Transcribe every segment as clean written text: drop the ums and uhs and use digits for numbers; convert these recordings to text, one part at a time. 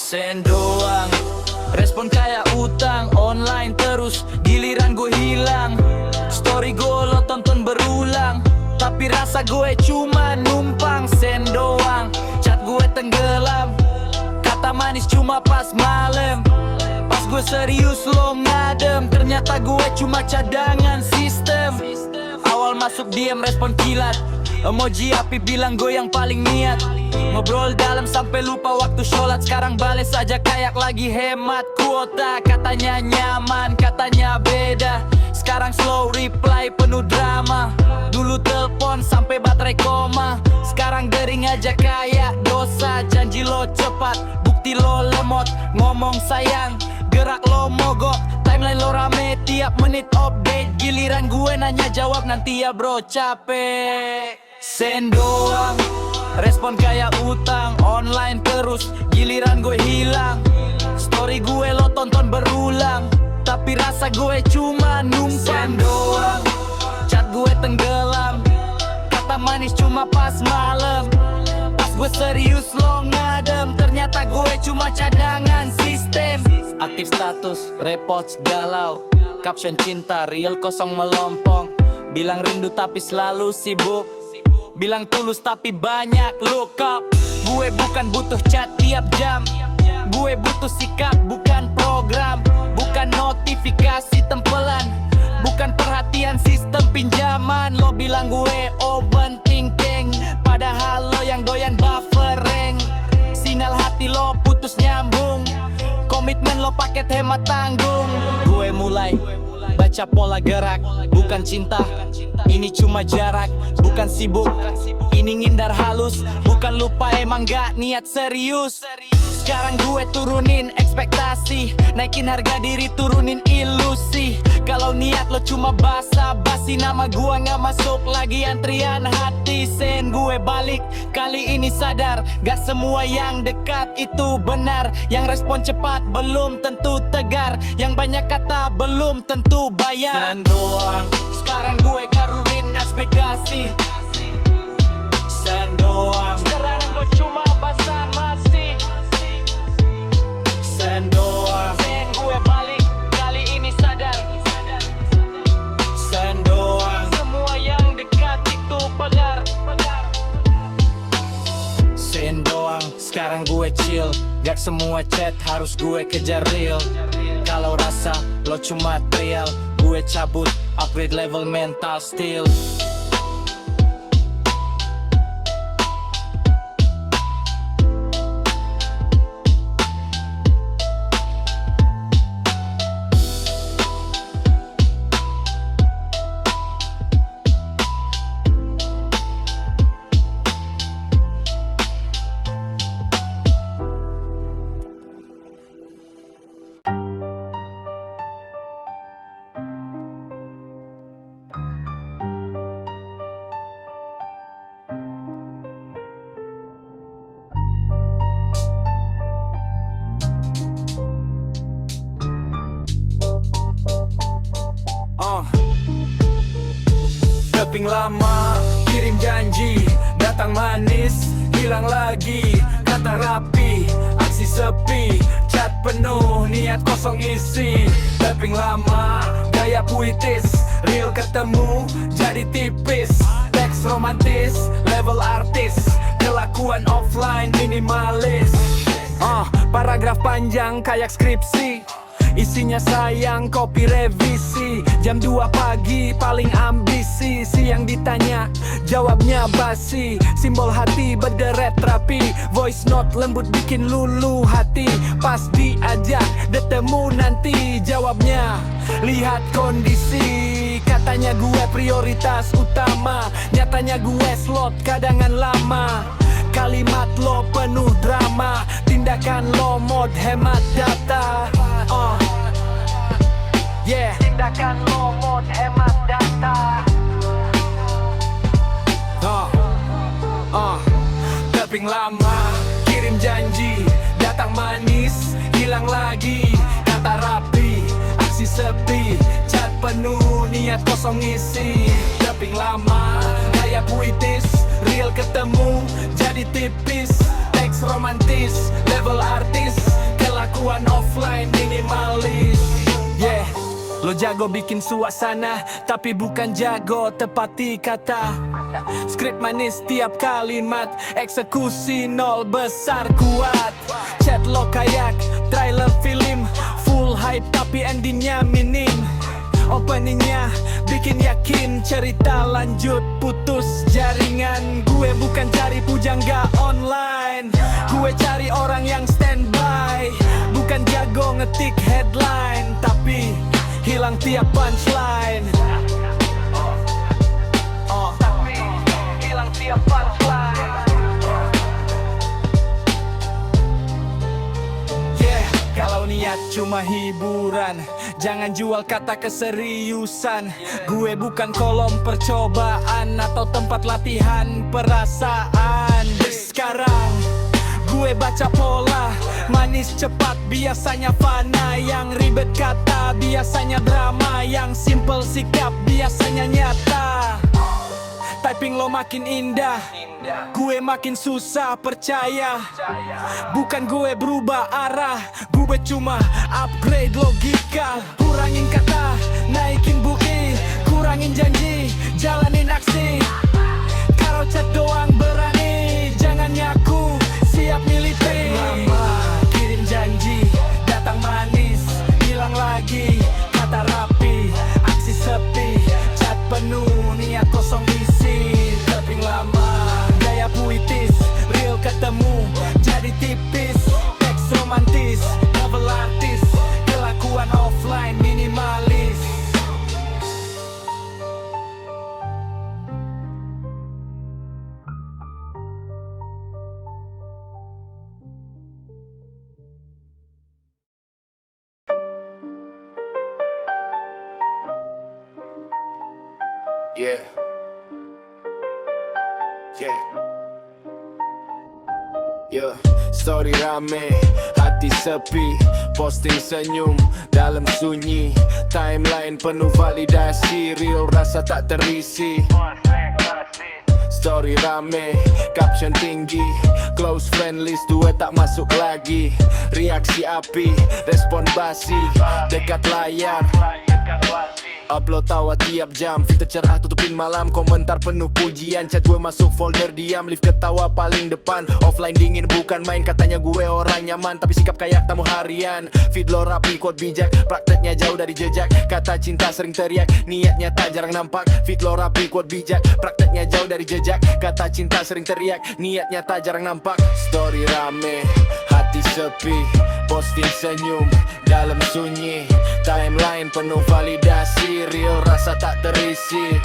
Send doang, respon kayak utang. Online terus, giliran gue hilang. Story gue lo tonton berulang, tapi rasa gue cuma numpang. Send doang, chat gue tenggelam. Kata manis cuma pas malam. Pas gue serius lo ngadem. Ternyata gue cuma cadangan sistem. Awal masuk diem respon kilat. Emoji api bilang gue yang paling niat. Ngobrol dalam sampai lupa waktu sholat. Sekarang bales aja kayak lagi hemat kuota. Katanya nyaman, katanya beda. Sekarang slow reply penuh drama. Dulu telepon sampai baterai koma. Sekarang dering aja kayak dosa. Janji lo cepat, bukti lo lemot. Ngomong sayang, gerak lo mogok. Timeline lo rame, tiap menit update. Giliran gue nanya jawab nanti ya bro, capek. Send doang, respon kayak utang. Online terus, giliran gue hilang. Story gue lo tonton berulang, tapi rasa gue cuma numpang. Send doang, chat gue tenggelam. Kata manis cuma pas malam. Pas gue serius lo ngadem. Ternyata gue cuma cadangan sistem. Aktif status, repost galau. Caption cinta, real kosong melompong. Bilang rindu tapi selalu sibuk. Bilang tulus tapi banyak look up. Gue bukan butuh chat tiap jam. Gue butuh sikap bukan program. Bukan notifikasi tempelan. Bukan perhatian sistem pinjaman. Lo bilang gue overthinking, padahal lo yang doyan buffering. Sinyal hati lo putus nyambung. Komitmen lo paket hemat tanggung. Gue mulai baca pola gerak. Bukan cinta, ini cuma jarak. Bukan sibuk, ini ngindar halus. Bukan lupa, emang gak niat serius. Sekarang gue turunin ekspektasi. Naikin harga diri, turunin ilusi. Kalau niat lo cuma basa-basi, nama gue gak masuk lagi antrian hati. Send gue balik, kali ini sadar. Gak semua yang dekat itu benar. Yang respon cepat belum tentu tegar. Yang banyak kata belum tentu bayar. Send doang, sekarang gue karunin ekspektasi. Send doang, sekarang gue cuma basa-basi. Send doang, send gue balik, kali ini sadar. Send doang, semua yang dekat itu benar. Send doang, sekarang gue chill. Gak semua chat harus gue kejar real. Kalau rasa lo cuma trial, gue cabut, upgrade level mental still. Daping lama, kirim janji. Datang manis, hilang lagi. Kata rapi, aksi sepi. Chat penuh, niat kosong isi. Daping lama, gaya puitis. Real ketemu, jadi tipis. Teks romantis, level artis. Kelakuan offline minimalis. Paragraf panjang kayak skripsi. Isinya sayang, kopi revisi. Jam 2 pagi paling ambisi. Siang ditanya, jawabnya basi. Simbol hati berderet rapi. Voice note lembut bikin lulu hati. Pas diajak, ketemu nanti. Jawabnya, lihat kondisi. Katanya gue prioritas utama. Nyatanya gue slot kadangan lama. Kalimat lo penuh drama. Tindakan lo mod hemat data. Tindakan lo mod hemat data. Daping lama, kirim janji. Datang manis, hilang lagi. Kata rapi, aksi sepi. Chat penuh, niat kosong isi. Daping lama, gaya puitis. Real ketemu, jadi tipis. Teks romantis, level artis. jago bikin suasana, tapi bukan jago tepati kata. Skrip manis tiap kalimat, eksekusi nol besar kuat. Chat lo kayak trailer film, full hype tapi endingnya minim. Openingnya bikin yakin, cerita lanjut putus jaringan. Gue bukan cari pujangga online, gue cari orang yang standby. Bukan jago ngetik headline, tapi hilang tiap punchline. Tapi hilang tiap punchline. Kalau niat cuma hiburan, jangan jual kata keseriusan. Gue bukan kolom percobaan atau tempat latihan perasaan. Sekarang gue baca pola, manis cepat biasanya fana. Yang ribet kata biasanya drama, yang simple sikap biasanya nyata. Typing lo makin indah, gue makin susah percaya. Bukan gue berubah arah, gue cuma upgrade logika. Kurangin kata, naikin bukti, kurangin janji, jalanin aksi. Kalau chat doang berani, jangan nyaku siap militer. Lama kirim janji, datang manis, hilang lagi. Kata rapi, aksi sepi, chat penuh, niat kosong isi. Tapping lama, gaya puitis, real ketemu jadi tipis. Teks romantis, novel artis, kelakuan offline minimalis. Yeah. Yeah. Story rame, hati sepi, posting senyum dalam sunyi. Timeline penuh validasi, real rasa tak terisi. Story rame, caption tinggi, close friend list 2 tak masuk lagi. Reaksi api, respon basi, dekat layar. Upload tawa tiap jam, filter cerah tutupin malam, komentar penuh pujian. Chat gue masuk folder diam, live ketawa paling depan. Offline dingin bukan main, katanya gue orang nyaman, tapi sikap kayak tamu harian. Feed lo rapi, quote bijak, prakteknya jauh dari jejak. Kata cinta sering teriak, niatnya tak jarang nampak. Feed lo rapi, quote bijak, prakteknya jauh dari jejak. Kata cinta sering teriak, niatnya tak jarang nampak. Story rame, hati sepi, posting senyum dalam sunyi. Timeline penuh validasi, real rasa tak terisi.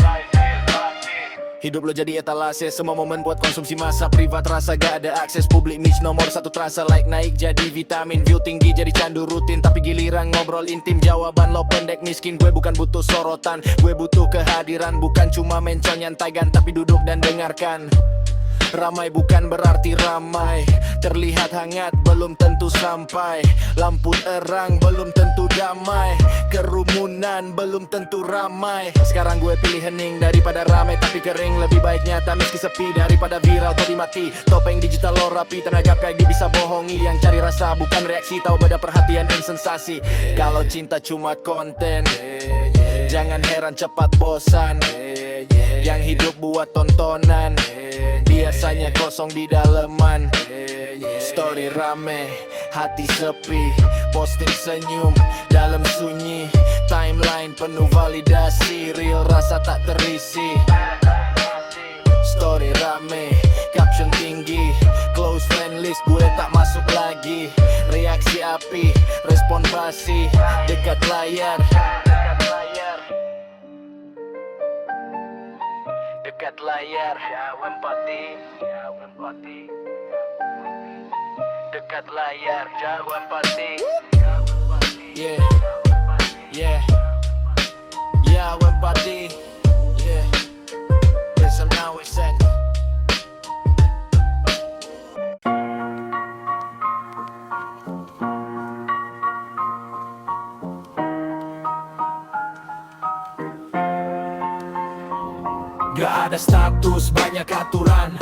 Hidup lo jadi etalase, semua momen buat konsumsi masa. Privat rasa gak ada akses, publik niche nomor 1 terasa. Like naik jadi vitamin, view tinggi jadi candu rutin. Tapi giliran ngobrol intim, jawaban lo pendek miskin. Gue bukan butuh sorotan, gue butuh kehadiran. Bukan cuma mencon nyantaikan, tapi duduk dan dengarkan. Ramai bukan berarti ramai, terlihat hangat belum tentu sampai. Lampu terang belum tentu damai, kerumunan belum tentu ramai. Sekarang gue pilih hening daripada ramai tapi kering. Lebih baik nyata meski sepi daripada viral tapi mati. Topeng digital lo rapi, tenaga kayak dia bisa bohongi. Yang cari rasa bukan reaksi, tahu beda perhatian dan sensasi. Kalau cinta cuma konten, jangan heran cepat bosan. Yang hidup buat tontonan, biasanya kosong di daleman. Story rame, hati sepi, posting senyum dalam sunyi. Timeline penuh validasi, real rasa tak terisi. Story rame, caption tinggi, close friend list gue tak masuk lagi. Reaksi api, respon basi, dekat layar. Dekat layar, jauh empati. Dekat layar, jauh empati. Yeah, yeah, jauh empati. Yeah, listen now we said. Gak ada status, banyak aturan.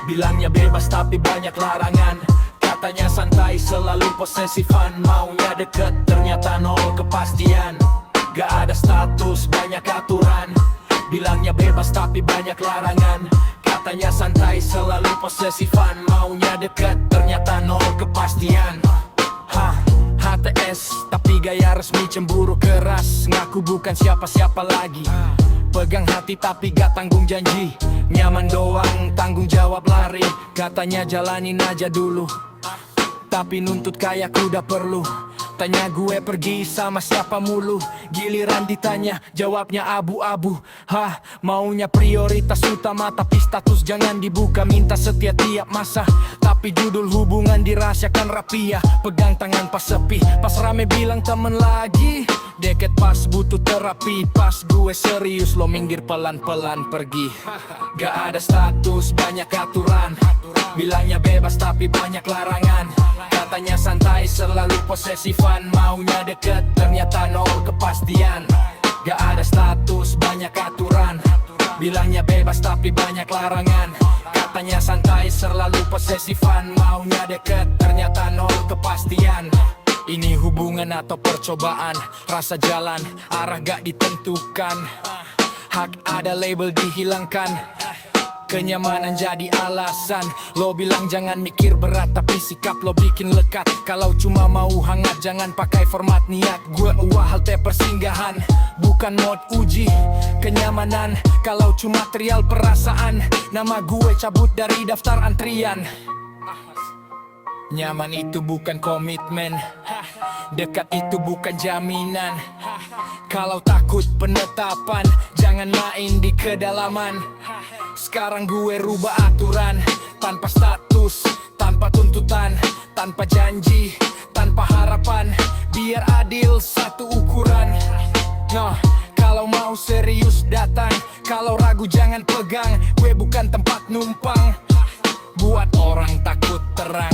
Bilangnya bebas tapi banyak larangan. Katanya santai, selalu posesifan. Maunya deket, ternyata nol kepastian. Gak ada status, banyak aturan. Bilangnya bebas tapi banyak larangan. Katanya santai, selalu posesifan. Maunya deket, ternyata nol kepastian. HTS, tapi gaya resmi cemburu keras. Ngaku bukan siapa-siapa lagi. Pegang hati tapi gak tanggung janji. Nyaman doang, tanggung jawab lari. Katanya jalanin aja dulu, tapi nuntut kayak kuda perlu. Tanya gue pergi sama siapa mulu. Giliran ditanya, jawabnya abu-abu. Maunya prioritas utama, tapi status jangan dibuka. Minta setia tiap masa, tapi judul hubungan dirahasiakan rapiah. Pegang tangan pas sepi, pas rame bilang temen lagi. Deket pas butuh terapi, pas gue serius lo minggir pelan-pelan pergi. Gak ada status, banyak aturan. Bilangnya bebas tapi banyak larangan. Katanya santai, selalu posesifan. Maunya deket, ternyata nol kepastian. Gak ada status, banyak aturan. Bilangnya bebas tapi banyak larangan. Katanya santai, selalu posesifan. Maunya deket, ternyata nol kepastian. Ini hubungan atau percobaan? Rasa jalan, arah gak ditentukan. Hak ada, label dihilangkan. Kenyamanan jadi alasan. Lo bilang jangan mikir berat, tapi sikap lo bikin lekat. Kalau cuma mau hangat, jangan pakai format niat. Gue halte persinggahan, bukan mod uji kenyamanan. Kalau cuma material perasaan, nama gue cabut dari daftar antrian. Nyaman itu bukan komitmen, dekat itu bukan jaminan. Kalau takut penetapan, jangan main di kedalaman. Sekarang gue rubah aturan, tanpa status, tanpa tuntutan, tanpa janji, tanpa harapan. Biar adil satu ukuran. Kalau mau serius datang, kalau ragu jangan pegang. Gue bukan tempat numpang, buat orang takut terang.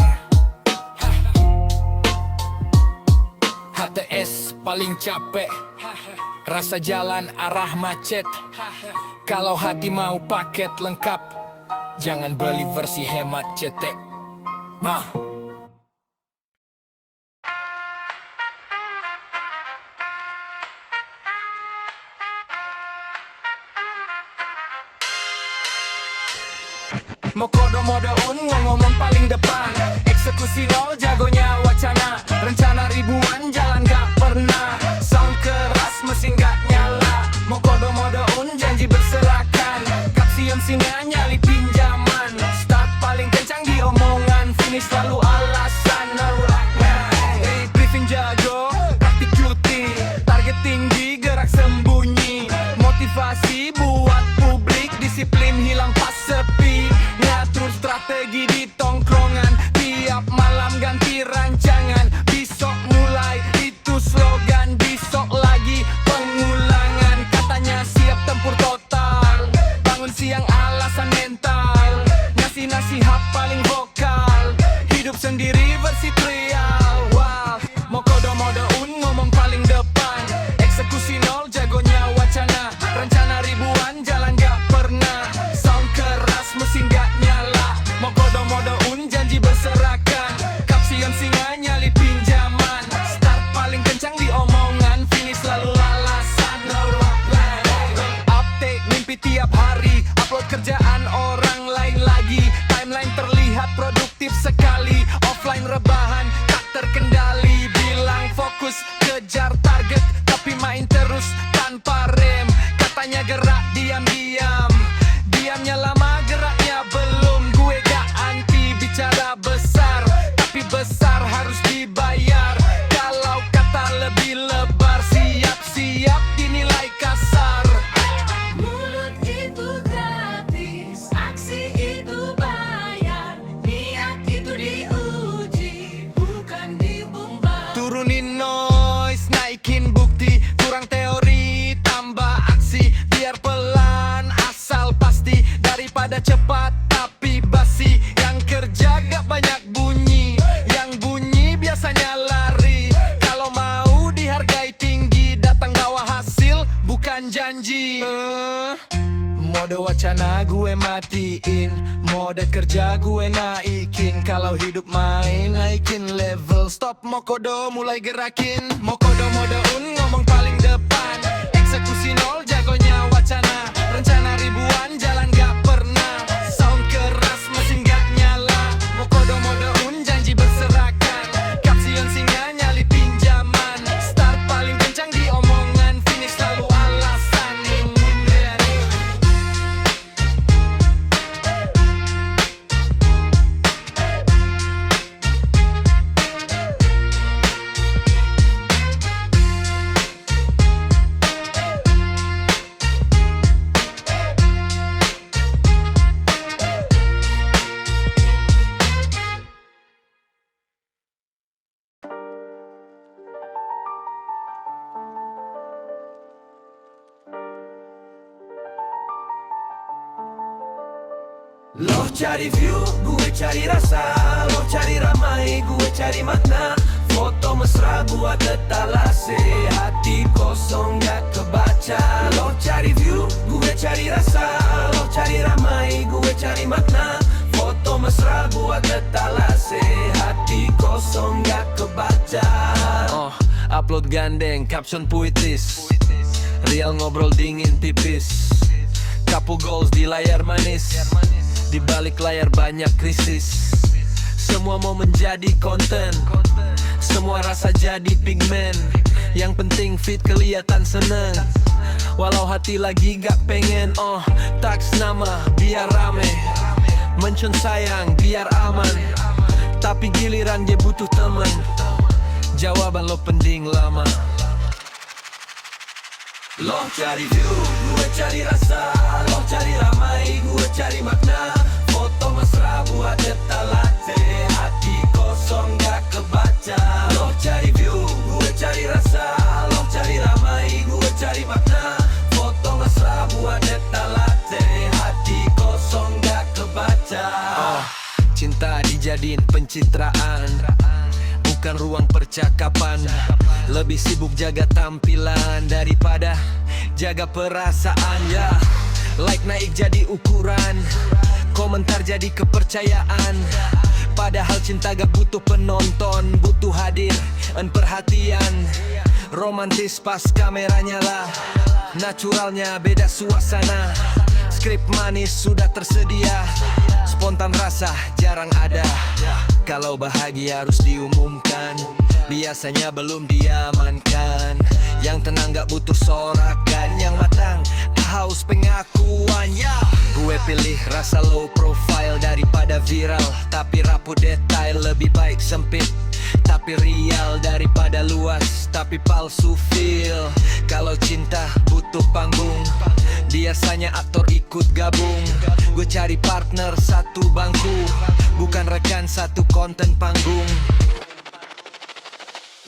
HTS paling capek, rasa jalan arah macet. Kalau hati mau paket lengkap, jangan beli versi hemat cetek. Mokodo mode ngomong paling depan. Eksekusi nol, jagonya wacana. Rencana ribuan, jalan gak pernah. Sound keras, mesin gak nyala. Mokodo mode janji berserakan. Kapsium singa nyali pinjaman. Start paling kencang di omongan, finish selalu alasan. Briefing jago, praktik cuti. Target tinggi, gerak sembunyi. Motivasi buat publik, disiplin hilang pas sepi. Ngatur strategi di tongkrongan, tiap malam ganti rancangan. Besok mulai, itu slogan. Besok lagi pengulangan. Katanya siap tempur total, bangun siang alasan mental. Ngasih nasihat paling vokal, hidup sendiri versi trial. Mokodo mode ngomong paling depan. Eksekusi nol, jagonya wacana. Rencana ribuan, jalan gak pernah. Sound keras, mesin gak nyala. Mokodo mode janji berserakan. Kapsiun singa nyali pinjaman. Start paling kencang di omongan, finish selalu alasan. Update mimpi tiap hari, upload kerjaan orang lain lagi. Timeline terlihat produktif sekali. Offline rebahan, tak terkendali. Bilang fokus, kejar target, tapi main terus tanpa rem. Katanya gerak diam-diam, diamnya lama, geraknya belum. Gue gak anti bicara besar, tapi besar harus dibayar. Kalau kata lebih lebar, siap-siap dinilai kasar. Mulut itu gratis, aksi itu bayar. Niat itu diuji, bukan diumbar. Turunin noise, naikin bukti. Kurang teori, tambah aksi. Biar pelan, asal pasti. Daripada cepat tapi basi. Yang kerja gak banyak bunyi, yang bunyi biasanya lari. Kalau mau dihargai tinggi, datang bawa hasil, bukan janji. Mode wacana gue matiin, mode kerja gue naikin. Kalau hidup main, naikin level. Stop Mokodo, mulai gerakin. Mokodo mode ngomong paling depan. eksekusi nol, jagonya wacana. Rencana ribuan, jalan gak pernah. Sound keras, mesin gak nyala. Mau kodo-modo janji berserakan. Kapsion singa nyali pinjaman. Start paling kencang di omongan, finish selalu alasan. Lo cari view, gue cari rasa. Lo cari ramai, gue cari makna. Foto mesra buat etalase. Hati kosong gak kebaca. Lo cari view, gue cari rasa. Lo cari ramai, gue cari makna. Foto mesra buat etalase. Hati kosong gak kebaca. Upload gandeng, caption puitis. Real ngobrol dingin tipis. Couple goals di layar manis. Di balik layar banyak krisis. Semua mau menjadi konten. Semua rasa jadi pigmen. Yang penting fit kelihatan seneng. Walau hati lagi gak pengen. Taks nama biar rame. Mention sayang biar aman. Tapi giliran dia butuh temen. Jawaban lo pending lama. Lo cari view, gue cari rasa. Lo cari ramai, gue cari makna. Foto mesra buat etalase. Hati kosong gak kebaca. Lo cari view, gue cari rasa. Lo cari ramai, gue cari makna. Foto mesra buat etalase. Hati kosong gak kebaca. Cinta dijadiin pencitraan, bukan ruang percakapan. Lebih sibuk jaga tampilan daripada jaga perasaan ya. Like naik jadi ukuran, komentar jadi kepercayaan. Padahal cinta gak butuh penonton, butuh hadir dan perhatian. Romantis pas kamera nyala, naturalnya beda suasana. Skrip manis sudah tersedia, spontan rasa jarang ada. Kalau bahagia harus diumumkan, biasanya belum diamankan. Yang tenang gak butuh sorakan, yang matang haus pengakuan ya. Gue pilih rasa low profile daripada viral, tapi rapuh detail. Lebih baik sempit tapi real daripada luas tapi palsu feel. Kalau cinta butuh panggung, biasanya aktor ikut gabung. Gue cari partner satu bangku, bukan rekan satu konten panggung.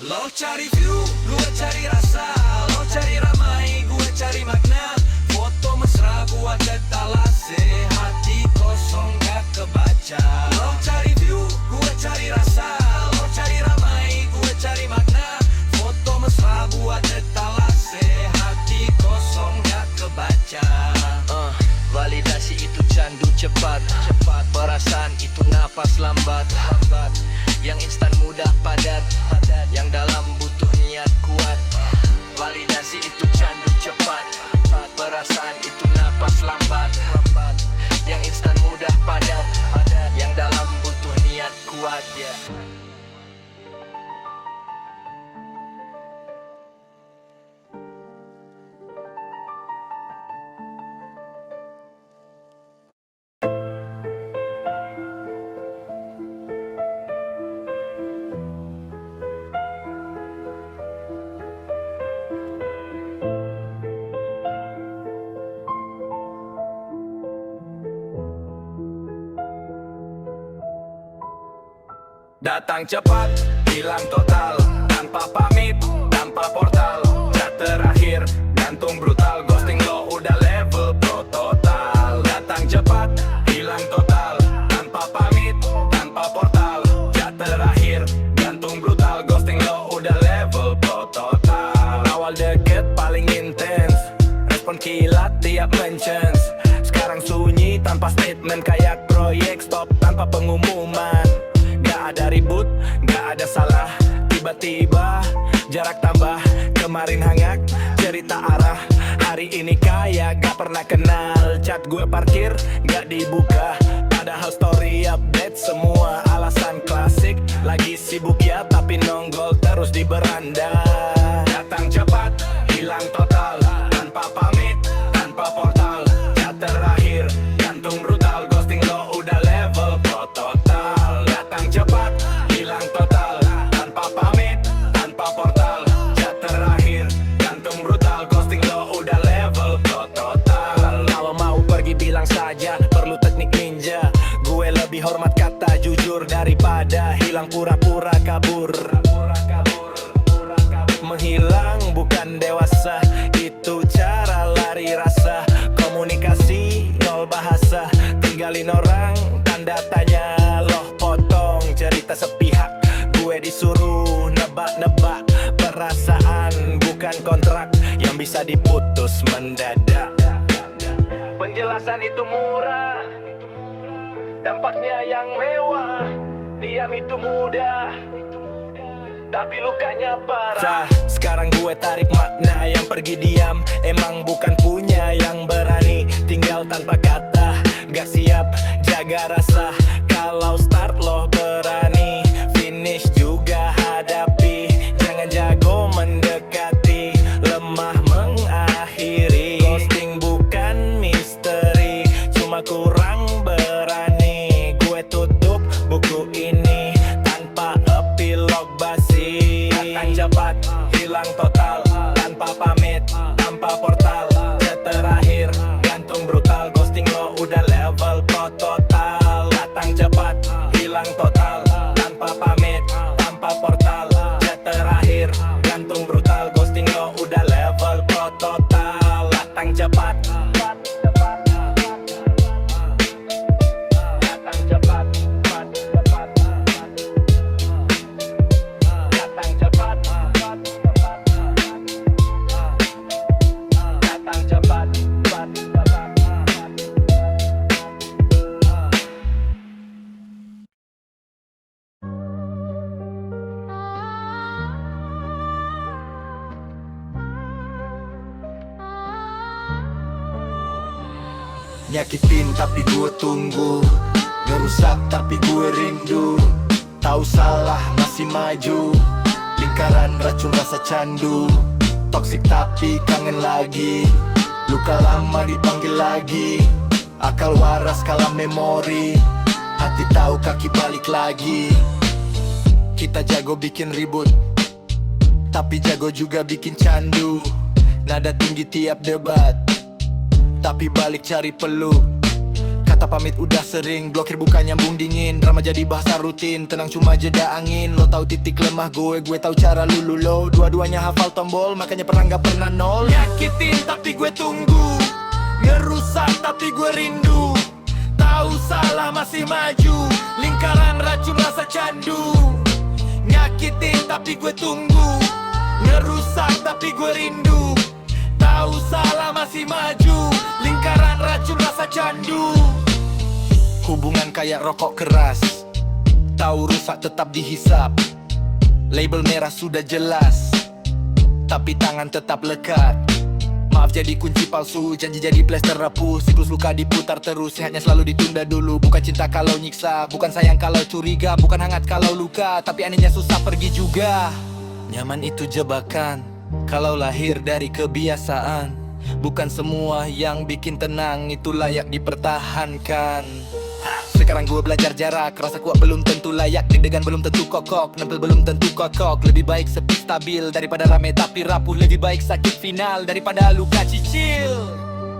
Lo cari view, gue cari rasa. Lo cari ramai, gue cari makna. Foto mesra buat etalase. Hati kosong gak kebaca. Lo cari view, gue cari rasa. Lo cari ramai, gue cari makna. Foto mesra buat etalase. Hati kosong gak kebaca. Validasi itu candu cepat. Perasaan itu napas lambat. Yang instan mudah padat, yang dalam butuh niat kuat. Validasi itu candu cepat. Perasaan itu napas lambat. Yang instan mudah padat, yang dalam butuh niat kuat ya. Datang cepat, hilang total. Tanpa pamit, tanpa portal. Chat terakhir, gantung brutal. Ghosting lo udah level pro total. Datang cepat, hilang total. Tanpa pamit, tanpa portal. Chat terakhir, gantung brutal. Ghosting lo udah level pro total. Awal deket paling intens, respon kilat tiap mentions. Sekarang sunyi tanpa statement, kayak proyek stop tanpa pengumuman. Gak ada ribut, gak ada salah. Tiba-tiba jarak tambah. Kemarin hangat, cerita arah. Hari ini kaya gak pernah kenal. Chat gue parkir gak dibuka, padahal story update semua. Alasan klasik, lagi sibuk ya tapi nonggol terus di beranda. Datang cepat, hilang total, tanpa pamit, tanpa portal. Chat terakhir, gantung brutal, ghosting lo udah level pro total. Datang cepat, hilang total, tanpa pamit, tanpa portal. Chat terakhir, gantung brutal, ghosting lo udah level pro total. Kalau mau pergi bilang saja, perlu teknik ninja. Gue lebih hormat kata jujur daripada hilang pura-pura kabur. Menghilang bukan dewasa, itu cara lari rasa. Komunikasi nol bahasa, tinggalin orang tanda tanya. Loh potong cerita sepihak, gue disuruh nebak-nebak perasaan. Bukan kontrak yang bisa diputus mendadak. Penjelasan itu murah, dampaknya yang mewah. Diam itu mudah, tapi lukanya parah. Sekarang gue tarik makna yang pergi diam. Emang bukan punya yang berani, tinggal tanpa kata. Gak siap jaga rasa, kalau start lo berani, finish juga hadapi. Jangan jago mendekati, lemah mengakhiri. Ghosting bukan misteri, cuma kurang berani. Gue tutup buku ini tanpa epilog basi. Datang cepat, hilang total, tanpa pamit, tanpa portal. Chat terakhir, gantung brutal, ghosting lo udah level pro total. Datang cepat, hilang total, tanpa pamit, tanpa portal. Chat terakhir, gantung brutal, ghosting lo udah level pro total. Datang cepat, datang cepat, datang cepat, datang cepat. Nyakitin tapi gue tunggu, ngerusak tapi gue rindu. Tahu salah masih maju, lingkaran racun rasa candu. Toksik tapi kangen lagi, luka lama dipanggil lagi. Akal waras kalah memori, hati tahu kaki balik lagi. Kita jago bikin ribut, tapi jago juga bikin candu. Nada tinggi tiap debat, tapi balik cari peluk. Kata pamit udah sering, blokir bukan nyambung dingin. Drama jadi bahasa rutin, tenang cuma jeda angin. Lo tahu titik lemah gue tahu cara lulu lo. Dua-duanya hafal tombol, makanya pernah gak pernah nol. Nyakitin tapi gue tunggu, ngerusak tapi gue rindu. Tahu salah masih maju, lingkaran racun rasa candu. Nyakitin tapi gue tunggu, ngerusak tapi gue rindu. Tahu salah masih maju, lingkaran racun rasa candu. Hubungan kayak rokok keras, tahu rusak tetap dihisap. Label merah sudah jelas, tapi tangan tetap lekat. Maaf jadi kunci palsu, janji jadi plester rapuh. Siklus luka diputar terus, sehatnya selalu ditunda dulu. Bukan cinta kalau nyiksa, bukan sayang kalau curiga. Bukan hangat kalau luka, tapi anehnya susah pergi juga. Nyaman itu jebakan, kalau lahir dari kebiasaan. Bukan semua yang bikin tenang itu layak dipertahankan. Sekarang gue belajar jarak, rasa kuat belum tentu layak. Deg-degan belum tentu kokok, nempel belum tentu kokok. Lebih baik sepi stabil daripada rame tapi rapuh. Lebih baik sakit final daripada luka cicil.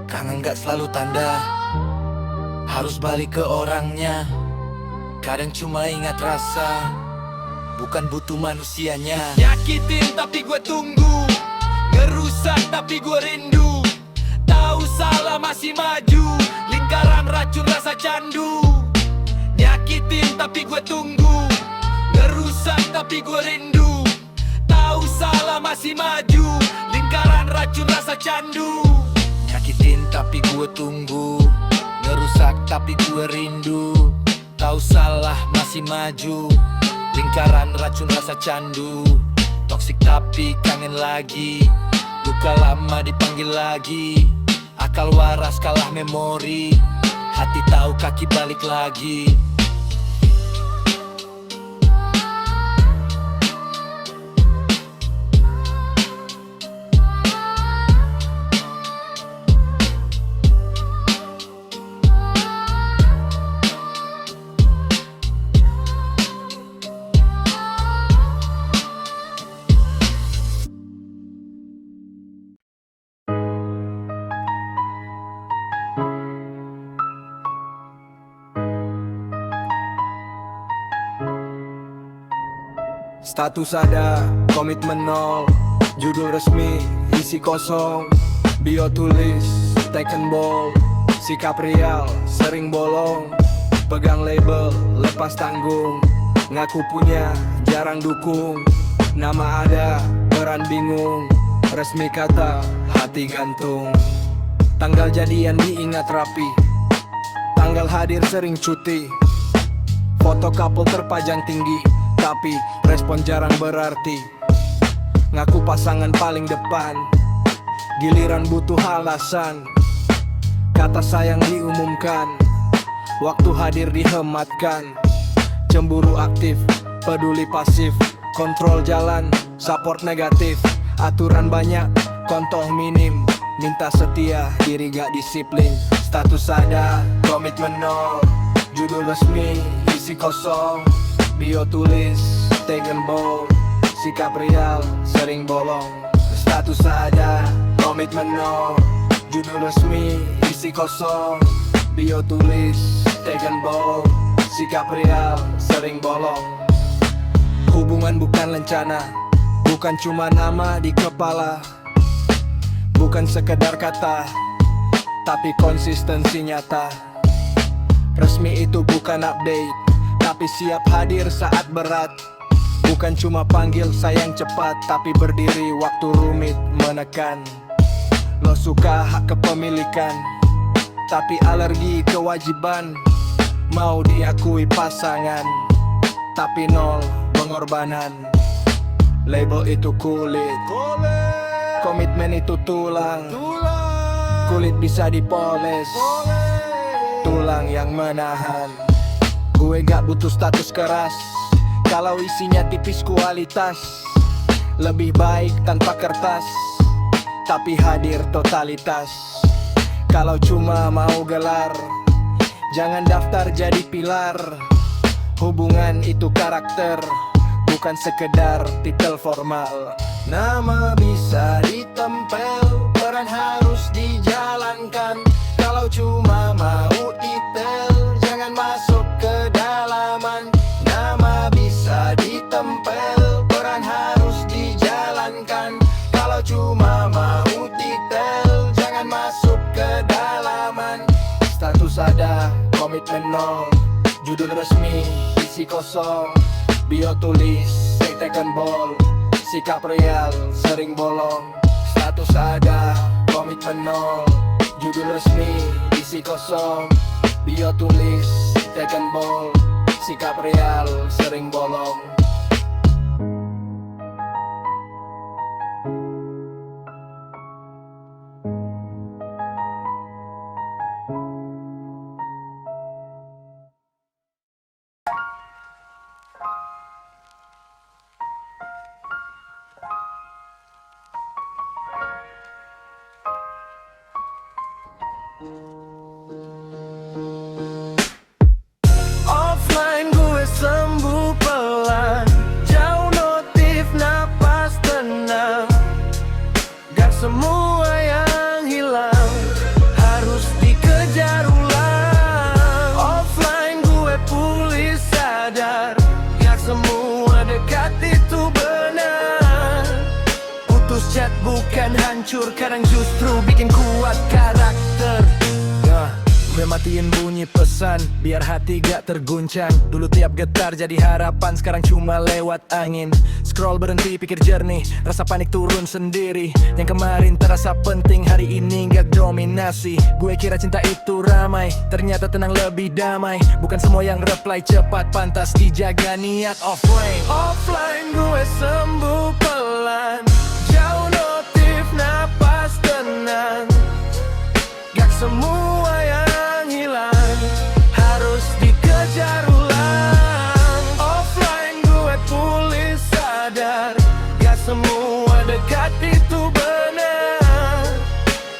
Kangen gak selalu tanda, harus balik ke orangnya. Kadang cuma ingat rasa, bukan butuh manusianya. Nyakitin tapi gue tunggu, ngerusak tapi gue rindu. Tahu salah masih maju, lingkaran racun rasa candu. Nyakitin tapi gue tunggu, ngerusak tapi gue rindu. Tahu salah masih maju, lingkaran racun rasa candu. Nyakitin tapi gue tunggu, ngerusak tapi gue rindu. Tahu salah masih maju, lingkaran racun rasa candu. Toksik tapi kangen lagi, luka Suka lama dipanggil lagi, akal waras kalah memori, hati tahu kaki balik lagi. Status ada, komitmen nol. Judul resmi, isi kosong. Bio tulis, taken bold. Sikap real, sering bolong. Pegang label, lepas tanggung. Ngaku punya, jarang dukung. Nama ada, peran bingung. Resmi kata, hati gantung. Tanggal jadian diingat rapi, tanggal hadir sering cuti. Foto couple terpajang tinggi, tapi respon jarang berarti. Ngaku pasangan paling depan, giliran butuh alasan. Kata sayang diumumkan, waktu hadir dihematkan. Cemburu aktif, peduli pasif. Kontrol jalan, support negatif. Aturan banyak, contoh minim. Minta setia, diri gak disiplin. Status ada, komitmen nol. Judul resmi, isi kosong. Bio tulis, taken bold. Sikap real, sering bolong. Status ada, komitmen nol. Judul resmi, isi kosong. Bio tulis, taken bold. Sikap real, sering bolong. Hubungan bukan lencana, bukan cuma nama di kepala. Bukan sekedar kata, tapi konsistensi nyata. Resmi itu bukan update, tapi siap hadir saat berat. Bukan cuma panggil sayang cepat, tapi berdiri waktu rumit menekan. Lo suka hak kepemilikan, tapi alergi kewajiban. Mau diakui pasangan, tapi nol pengorbanan. Label itu kulit, komitmen itu tulang. Kulit bisa dipoles, tulang yang menahan. Gue gak butuh status keras, kalau isinya tipis kualitas. Lebih baik tanpa kertas, tapi hadir totalitas. Kalau cuma mau gelar, jangan daftar jadi pilar. Hubungan itu karakter, bukan sekedar titel formal. Nama bisa ditempel, peran harus dijalankan. Kalau cuma mau titel, jangan masuk ke dalaman. Nama bisa ditempel, peran harus dijalankan. Kalau cuma mau titel, jangan masuk ke dalaman. Status ada, komitmen nol. Judul resmi, isi kosong. Bio tulis, taken bold. Sikap real, sering bolong. Status ada, komitmen nol. Judul resmi, isi kosong. Bio tulis, taken bold. Sikap real, sering bolong. Offline gue sembuh pelan, jauh notif napas tenang. Gak semua yang hilang harus dikejar ulang. Offline gue pulih sadar, gak semua dekat itu benar. Putus chat bukan hancur, kadang justru bikin kuat karakter. Gue matiin bunyi pesan, biar hati gak terguncang. Dulu tiap getar jadi harapan, sekarang cuma lewat angin. Scroll berhenti, pikir jernih, rasa panik turun sendiri. Yang kemarin terasa penting, hari ini gak dominasi. Gue kira cinta itu ramai, ternyata tenang lebih damai. Bukan semua yang reply cepat, pantas dijaga niat offline. Offline gue sembuh pelan, jauh notif napas Semua yang hilang harus dikejar ulang. Offline gue tulis sadar, gak semua dekat itu benar.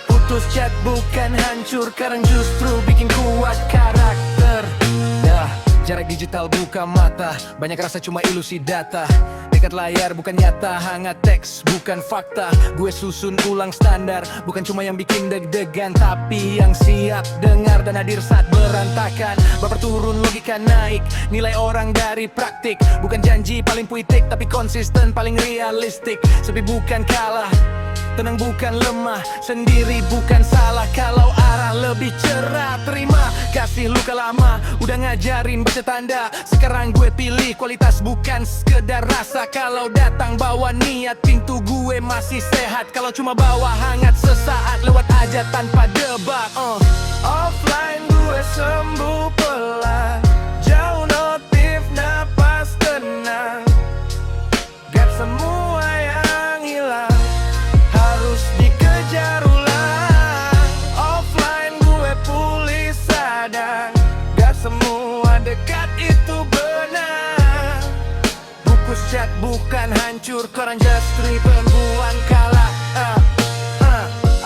Putus chat bukan hancur, kadang justru bikin kuat karakter. Jarak digital buka mata, banyak rasa cuma ilusi data. Dekat layar bukan nyata, hangat teks bukan fakta. Gue susun ulang standar, bukan cuma yang bikin deg-degan, tapi yang siap dengar dan hadir saat berantakan. Baper turun, logika naik, nilai orang dari praktik. Bukan janji paling puitik, tapi konsisten paling realistik. Sepi bukan kalah, tenang bukan lemah, sendiri bukan salah. Kalau arah lebih cerah, terima kasih luka lama. Udah ngajarin baca tanda, sekarang gue pilih kualitas bukan sekedar rasa. Kalau datang bawa niat, pintu gue masih sehat. Kalau cuma bawa hangat sesaat, lewat aja tanpa debat. Offline gue sembuh pelan, jauh notif, napas tenang. Gak semua yang hilang harus dikejar ulang. Offline gue pulih sadar, gak semua dekat itu benar. Bungkus chat bukan hancur, koran just ribbon buang kalah.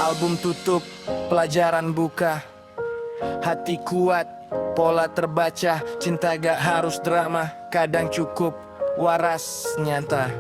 Album tutup, pelajaran buka. Hati kuat, pola terbaca. Cinta gak harus drama, kadang cukup waras nyata.